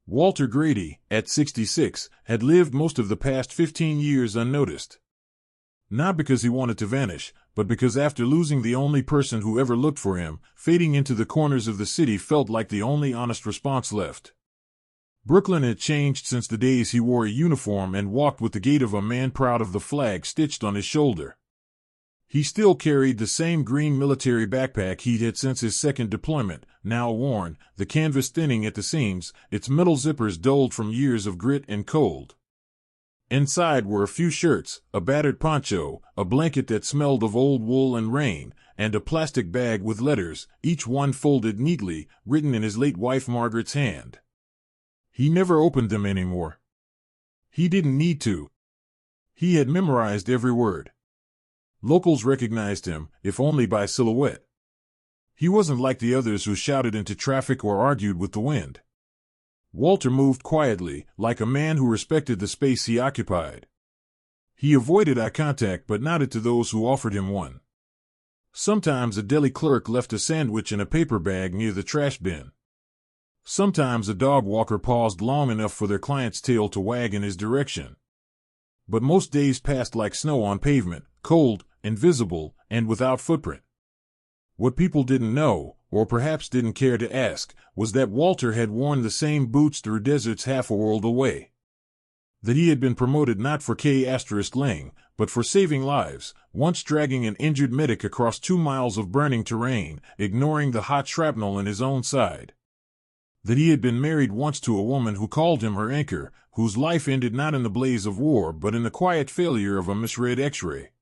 Walter Grady, at 66, had lived most of the past 15 years unnoticed. Not because he wanted to vanish, but because after losing the only person who ever looked for him, fading into the corners of the city felt like the only honest response left. Brooklyn had changed since the days he wore a uniform and walked with the gait of a man proud of the flag stitched on his shoulder. He still carried the same green military backpack he'd had since his second deployment, now worn, the canvas thinning at the seams, its metal zippers dulled from years of grit and cold. Inside were a few shirts, a battered poncho, a blanket that smelled of old wool and rain, and a plastic bag with letters, each one folded neatly, written in his late wife Margaret's hand. He never opened them anymore. He didn't need to. He had memorized every word. Locals recognized him, if only by silhouette. He wasn't like the others who shouted into traffic or argued with the wind. Walter moved quietly, like a man who respected the space he occupied. He avoided eye contact but nodded to those who offered him one. Sometimes a deli clerk left a sandwich in a paper bag near the trash bin. Sometimes a dog walker paused long enough for their client's tail to wag in his direction. But most days passed like snow on pavement, cold, invisible, and without footprint. What people didn't know, or perhaps didn't care to ask, was that Walter had worn the same boots through deserts half a world away. That he had been promoted not for K*ing, but for saving lives, once dragging an injured medic across 2 miles of burning terrain, ignoring the hot shrapnel in his own side. That he had been married once to a woman who called him her anchor, whose life ended not in the blaze of war but in the quiet failure of a misread X-ray.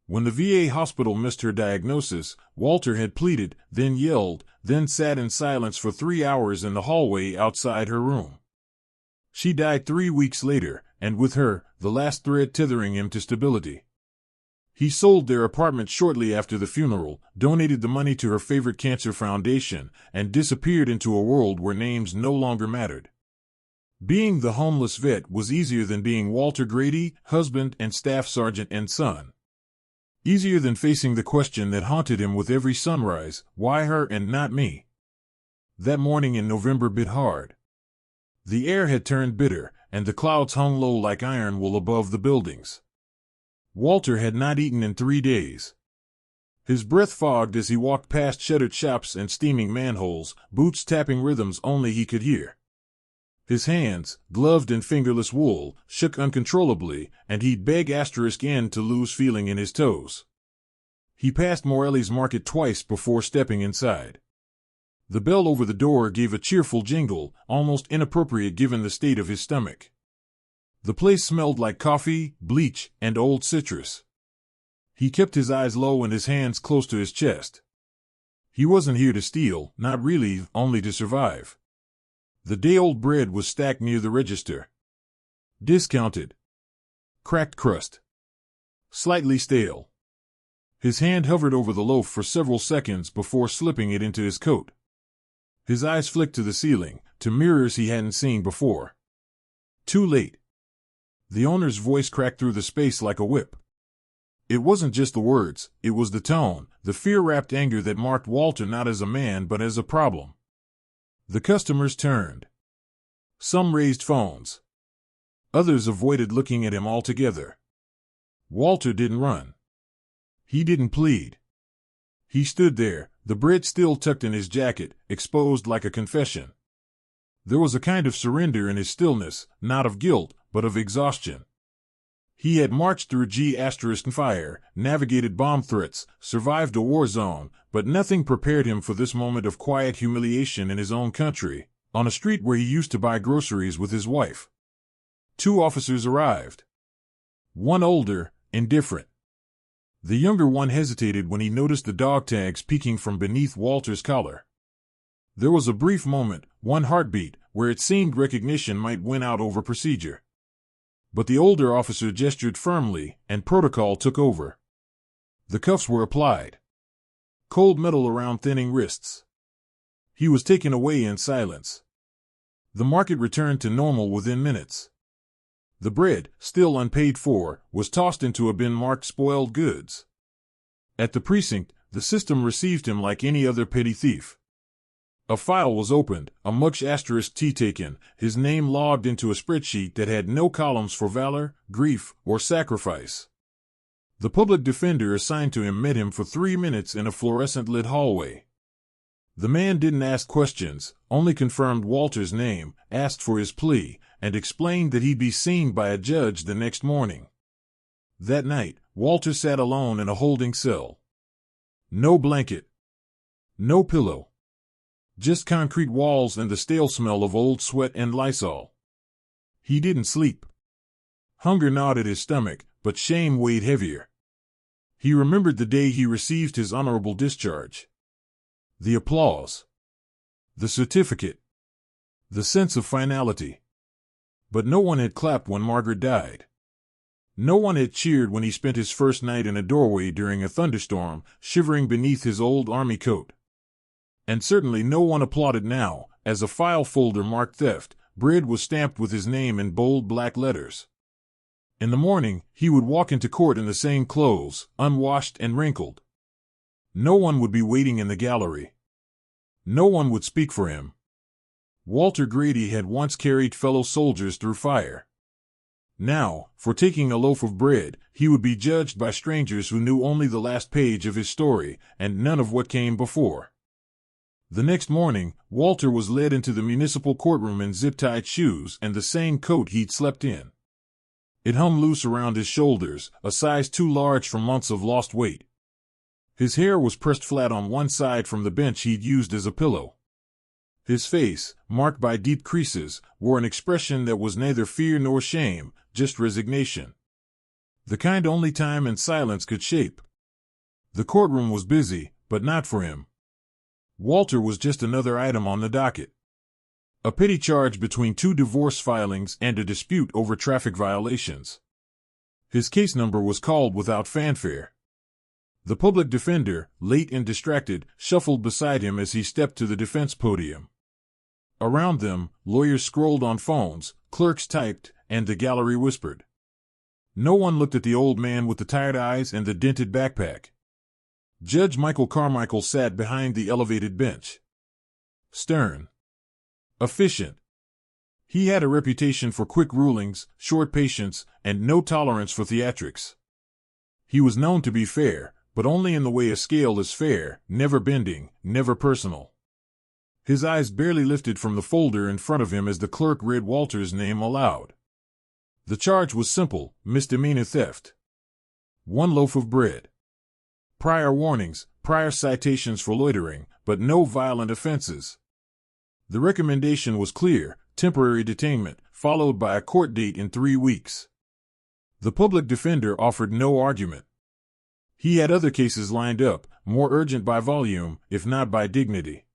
When the VA hospital missed her diagnosis, Walter had pleaded, then yelled, then sat in silence for 3 hours in the hallway outside her room. She died 3 weeks later, and with her, the last thread tethering him to stability. He sold their apartment shortly after the funeral, donated the money to her favorite cancer foundation, and disappeared into a world where names no longer mattered. Being the homeless vet was easier than being Walter Grady, husband and staff sergeant and son. Easier than facing the question that haunted him with every sunrise, why her and not me? That morning in November bit hard. The air had turned bitter, and the clouds hung low like iron wool above the buildings. Walter had not eaten in 3 days. His breath fogged as he walked past shuttered shops and steaming manholes, boots tapping rhythms only he could hear. His hands, gloved in fingerless wool, shook uncontrollably, and he'd beg *N to lose feeling in his toes. He passed Morelli's Market twice before stepping inside. The bell over the door gave a cheerful jingle, almost inappropriate given the state of his stomach. The place smelled like coffee, bleach, and old citrus. He kept his eyes low and his hands close to his chest. He wasn't here to steal, not really, only to survive. The day-old bread was stacked near the register. Discounted. Cracked crust. Slightly stale. His hand hovered over the loaf for several seconds before slipping it into his coat. His eyes flicked to the ceiling, to mirrors he hadn't seen before. Too late. The owner's voice cracked through the space like a whip. It wasn't just the words, it was the tone, the fear-wrapped anger that marked Walter not as a man but as a problem. The customers turned. Some raised phones. Others avoided looking at him altogether. Walter didn't run. He didn't plead. He stood there, the bread still tucked in his jacket, exposed like a confession. There was a kind of surrender in his stillness, not of guilt, but of exhaustion. He had marched through G*fire, navigated bomb threats, survived a war zone, but nothing prepared him for this moment of quiet humiliation in his own country, on a street where he used to buy groceries with his wife. 2 officers arrived. One older, indifferent. The younger one hesitated when he noticed the dog tags peeking from beneath Walter's collar. There was a brief moment, one heartbeat, where it seemed recognition might win out over procedure. But the older officer gestured firmly, and protocol took over. The cuffs were applied. Cold metal around thinning wrists. He was taken away in silence. The market returned to normal within minutes. The bread, still unpaid for, was tossed into a bin marked spoiled goods. At the precinct, the system received him like any other petty thief. A file was opened, a much asterisk T taken, his name logged into a spreadsheet that had no columns for valor, grief, or sacrifice. The public defender assigned to him met him for 3 minutes in a fluorescent-lit hallway. The man didn't ask questions, only confirmed Walter's name, asked for his plea, and explained that he'd be seen by a judge the next morning. That night, Walter sat alone in a holding cell. No blanket. No pillow. Just concrete walls and the stale smell of old sweat and Lysol. He didn't sleep. Hunger gnawed at his stomach, but shame weighed heavier. He remembered the day he received his honorable discharge. The applause. The certificate. The sense of finality. But no one had clapped when Margaret died. No one had cheered when he spent his first night in a doorway during a thunderstorm, shivering beneath his old army coat. And certainly no one applauded now, as a file folder marked theft, Bread was stamped with his name in bold black letters. In the morning, he would walk into court in the same clothes, unwashed and wrinkled. No one would be waiting in the gallery. No one would speak for him. Walter Grady had once carried fellow soldiers through fire. Now, for taking a loaf of bread, he would be judged by strangers who knew only the last page of his story, and none of what came before. The next morning, Walter was led into the municipal courtroom in zip-tied shoes and the same coat he'd slept in. It hung loose around his shoulders, a size too large for months of lost weight. His hair was pressed flat on one side from the bench he'd used as a pillow. His face, marked by deep creases, wore an expression that was neither fear nor shame, just resignation. The kind only time and silence could shape. The courtroom was busy, but not for him. Walter was just another item on the docket. A petty charge between 2 divorce filings and a dispute over traffic violations. His case number was called without fanfare. The public defender, late and distracted, shuffled beside him as he stepped to the defense podium. Around them, lawyers scrolled on phones, clerks typed, and the gallery whispered. No one looked at the old man with the tired eyes and the dented backpack. Judge Michael Carmichael sat behind the elevated bench. Stern. Efficient. He had a reputation for quick rulings, short patience, and no tolerance for theatrics. He was known to be fair, but only in the way a scale is fair, never bending, never personal. His eyes barely lifted from the folder in front of him as the clerk read Walter's name aloud. The charge was simple: misdemeanor theft. 1 loaf of bread. Prior warnings, prior citations for loitering, but no violent offenses. The recommendation was clear: temporary detainment, followed by a court date in 3 weeks. The public defender offered no argument. He had other cases lined up, more urgent by volume, if not by dignity.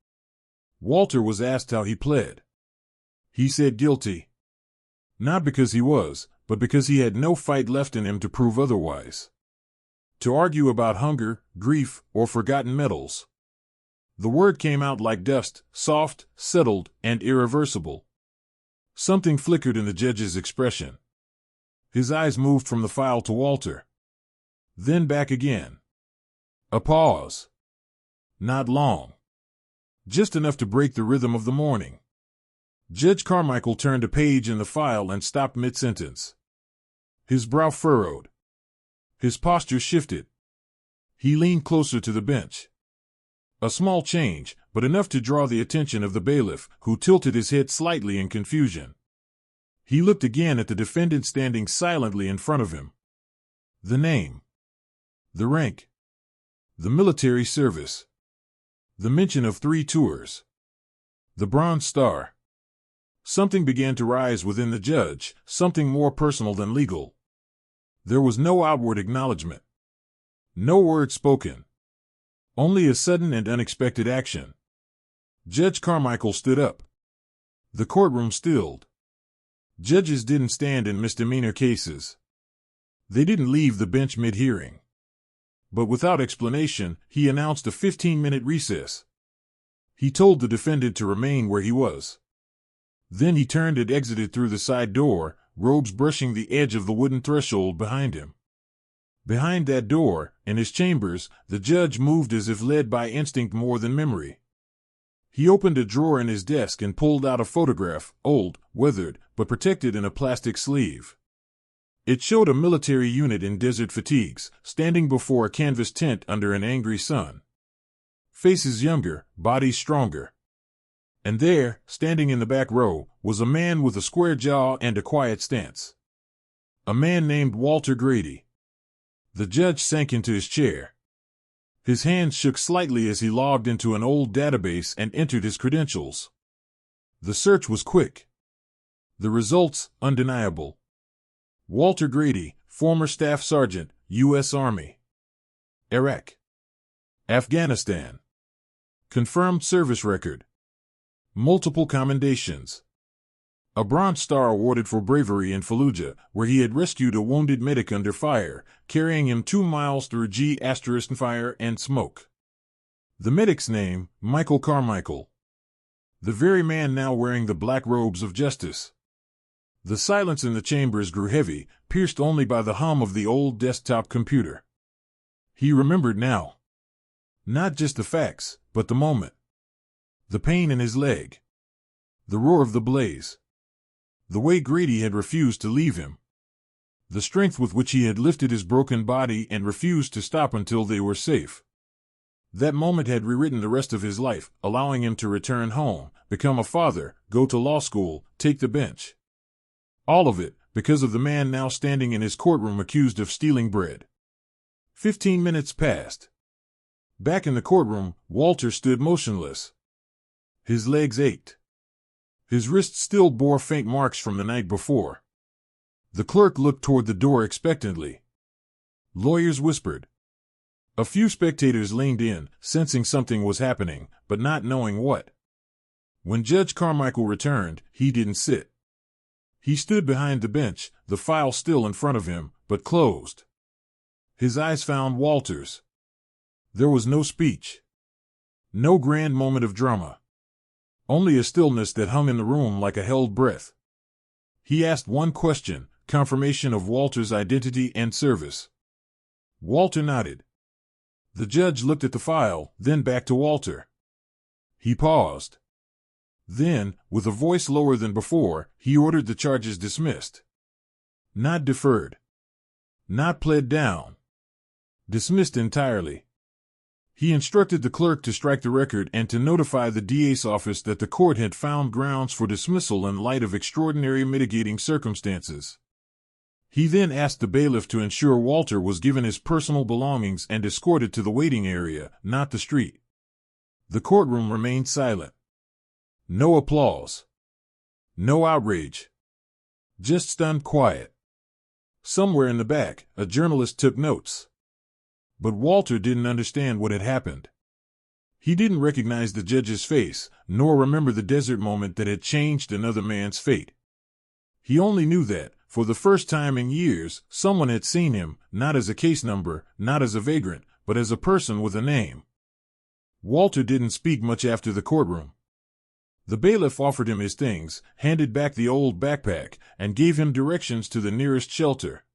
Walter was asked how he pled. He said guilty. Not because he was, but because he had no fight left in him to prove otherwise. To argue about hunger, grief, or forgotten medals. The word came out like dust, soft, settled, and irreversible. Something flickered in the judge's expression. His eyes moved from the file to Walter. Then back again. A pause. Not long. Just enough to break the rhythm of the morning. Judge Carmichael turned a page in the file and stopped mid-sentence. His brow furrowed. His posture shifted. He leaned closer to the bench. A small change, but enough to draw the attention of the bailiff, who tilted his head slightly in confusion. He looked again at the defendant standing silently in front of him. The name. The rank. The military service. The mention of 3 tours. The Bronze Star. Something began to rise within the judge, something more personal than legal. There was no outward acknowledgement. No word spoken. Only a sudden and unexpected action. Judge Carmichael stood up. The courtroom stilled. Judges didn't stand in misdemeanor cases. They didn't leave the bench mid-hearing. But without explanation, he announced a 15-minute recess. He told the defendant to remain where he was. Then he turned and exited through the side door, robes brushing the edge of the wooden threshold behind him. Behind that door, in his chambers, the judge moved as if led by instinct more than memory. He opened a drawer in his desk and pulled out a photograph, old, weathered, but protected in a plastic sleeve. It showed a military unit in desert fatigues, standing before a canvas tent under an angry sun. Faces younger, bodies stronger. And there, standing in the back row, was a man with a square jaw and a quiet stance. A man named Walter Grady. The judge sank into his chair. His hands shook slightly as he logged into an old database and entered his credentials. The search was quick. The results, undeniable. Walter Grady, former Staff Sergeant, U.S. Army. Iraq. Afghanistan. Confirmed service record. Multiple commendations. A Bronze Star awarded for bravery in Fallujah, where he had rescued a wounded medic under fire, carrying him 2 miles through fire and smoke. The medic's name, Michael Carmichael. The very man now wearing the black robes of justice. The silence in the chambers grew heavy, pierced only by the hum of the old desktop computer. He remembered now. Not just the facts, but the moment. The pain in his leg. The roar of the blaze. The way Grady had refused to leave him. The strength with which he had lifted his broken body and refused to stop until they were safe. That moment had rewritten the rest of his life, allowing him to return home, become a father, go to law school, take the bench. All of it, because of the man now standing in his courtroom accused of stealing bread. 15 minutes passed. Back in the courtroom, Walter stood motionless. His legs ached. His wrists still bore faint marks from the night before. The clerk looked toward the door expectantly. Lawyers whispered. A few spectators leaned in, sensing something was happening, but not knowing what. When Judge Carmichael returned, he didn't sit. He stood behind the bench, the file still in front of him, but closed. His eyes found Walter's. There was no speech. No grand moment of drama. Only a stillness that hung in the room like a held breath. He asked one question, confirmation of Walter's identity and service. Walter nodded. The judge looked at the file, then back to Walter. He paused. Then, with a voice lower than before, he ordered the charges dismissed. Not deferred. Not pled down. Dismissed entirely. He instructed the clerk to strike the record and to notify the DA's office that the court had found grounds for dismissal in light of extraordinary mitigating circumstances. He then asked the bailiff to ensure Walter was given his personal belongings and escorted to the waiting area, not the street. The courtroom remained silent. No applause. No outrage. Just stunned quiet. Somewhere in the back, a journalist took notes. But Walter didn't understand what had happened. He didn't recognize the judge's face, nor remember the desert moment that had changed another man's fate. He only knew that, for the first time in years, someone had seen him, not as a case number, not as a vagrant, but as a person with a name. Walter didn't speak much after the courtroom. The bailiff offered him his things, handed back the old backpack, and gave him directions to the nearest shelter.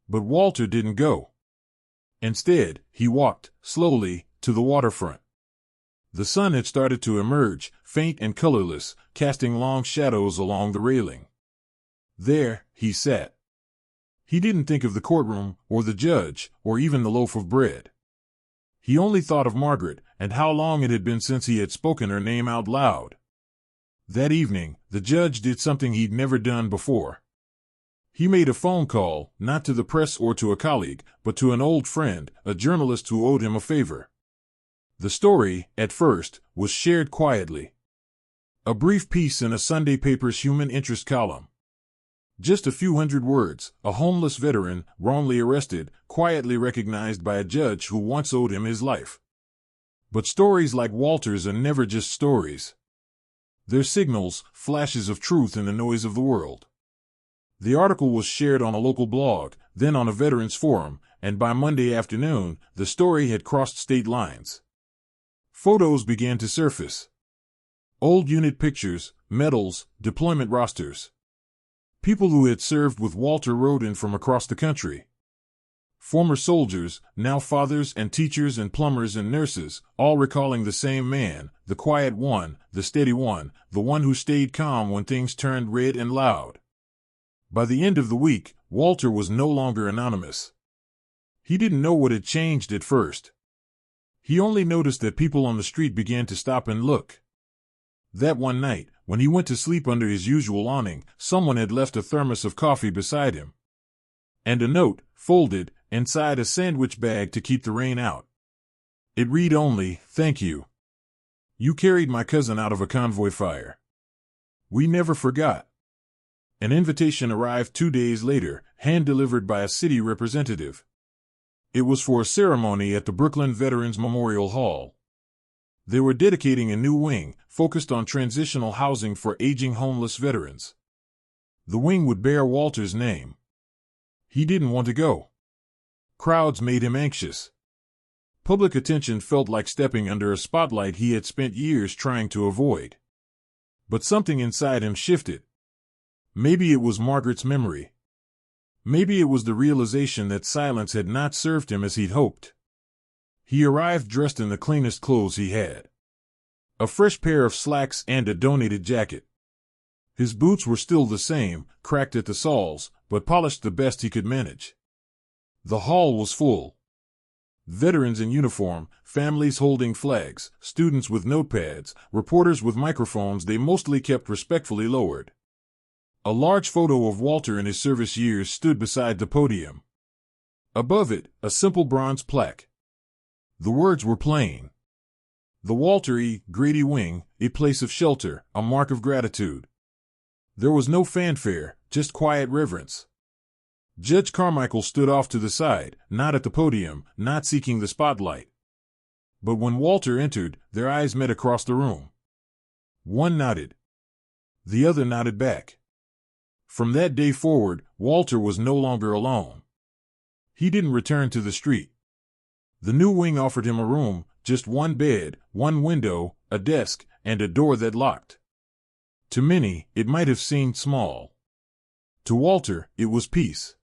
But Walter didn't go. Instead, he walked, slowly, to the waterfront. The sun had started to emerge, faint and colorless, casting long shadows along the railing. There, he sat. He didn't think of the courtroom, or the judge, or even the loaf of bread. He only thought of Margaret, and how long it had been since he had spoken her name out loud. That evening, the judge did something he'd never done before. He made a phone call, not to the press or to a colleague, but to an old friend, a journalist who owed him a favor. The story, at first, was shared quietly. A brief piece in a Sunday paper's human interest column. Just a few hundred words, a homeless veteran, wrongly arrested, quietly recognized by a judge who once owed him his life. But stories like Walter's are never just stories. They're signals, flashes of truth in the noise of the world. The article was shared on a local blog, then on a veterans forum, and by Monday afternoon, the story had crossed state lines. Photos began to surface. Old unit pictures, medals, deployment rosters. People who had served with Walter wrote in from across the country. Former soldiers, now fathers and teachers and plumbers and nurses, all recalling the same man, the quiet one, the steady one, the one who stayed calm when things turned red and loud. By the end of the week, Walter was no longer anonymous. He didn't know what had changed at first. He only noticed that people on the street began to stop and look. That one night, when he went to sleep under his usual awning, someone had left a thermos of coffee beside him. And a note, folded, inside a sandwich bag to keep the rain out. It read only, "Thank you. You carried my cousin out of a convoy fire. We never forgot." An invitation arrived 2 days later, hand-delivered by a city representative. It was for a ceremony at the Brooklyn Veterans Memorial Hall. They were dedicating a new wing, focused on transitional housing for aging homeless veterans. The wing would bear Walter's name. He didn't want to go. Crowds made him anxious. Public attention felt like stepping under a spotlight he had spent years trying to avoid. But something inside him shifted. Maybe it was Margaret's memory. Maybe it was the realization that silence had not served him as he'd hoped. He arrived dressed in the cleanest clothes he had. A fresh pair of slacks and a donated jacket. His boots were still the same, cracked at the soles, but polished the best he could manage. The hall was full. Veterans in uniform, families holding flags, students with notepads, reporters with microphones they mostly kept respectfully lowered. A large photo of Walter in his service years stood beside the podium. Above it, a simple bronze plaque. The words were plain. The Walter E. Grady Wing, a place of shelter, a mark of gratitude. There was no fanfare, just quiet reverence. Judge Carmichael stood off to the side, not at the podium, not seeking the spotlight. But when Walter entered, their eyes met across the room. One nodded. The other nodded back. From that day forward, Walter was no longer alone. He didn't return to the street. The new wing offered him a room, just one bed, one window, a desk, and a door that locked. To many, it might have seemed small. To Walter, it was peace.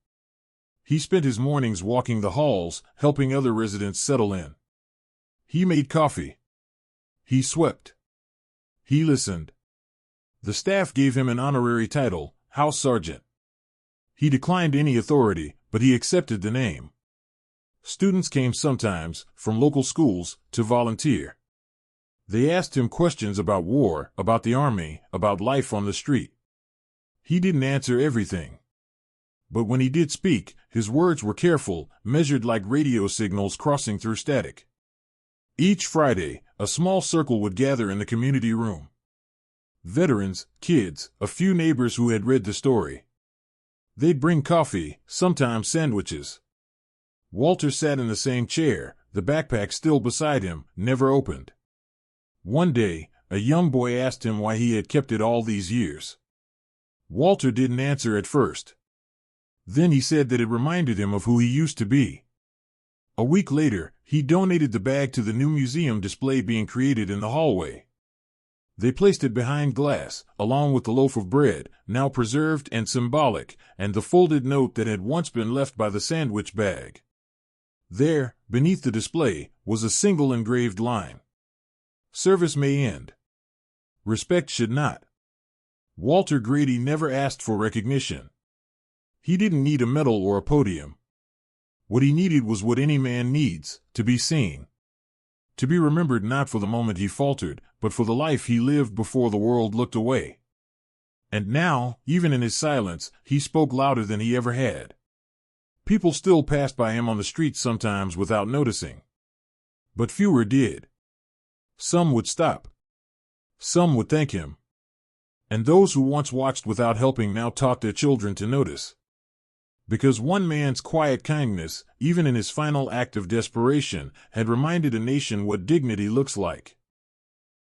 He spent his mornings walking the halls, helping other residents settle in. He made coffee. He swept. He listened. The staff gave him an honorary title, House Sergeant. He declined any authority, but he accepted the name. Students came sometimes, from local schools, to volunteer. They asked him questions about war, about the army, about life on the street. He didn't answer everything. But when he did speak, his words were careful, measured like radio signals crossing through static. Each Friday, a small circle would gather in the community room. Veterans, kids, a few neighbors who had read the story. They'd bring coffee, sometimes sandwiches. Walter sat in the same chair, the backpack still beside him, never opened. One day, a young boy asked him why he had kept it all these years. Walter didn't answer at first. Then he said that it reminded him of who he used to be. A week later, he donated the bag to the new museum display being created in the hallway. They placed it behind glass, along with the loaf of bread, now preserved and symbolic, and the folded note that had once been left by the sandwich bag. There, beneath the display, was a single engraved line. Service may end. Respect should not. Walter Grady never asked for recognition. He didn't need a medal or a podium. What he needed was what any man needs, to be seen. To be remembered not for the moment he faltered, but for the life he lived before the world looked away. And now, even in his silence, he spoke louder than he ever had. People still passed by him on the street sometimes without noticing. But fewer did. Some would stop. Some would thank him. And those who once watched without helping now taught their children to notice. Because one man's quiet kindness, even in his final act of desperation, had reminded a nation what dignity looks like.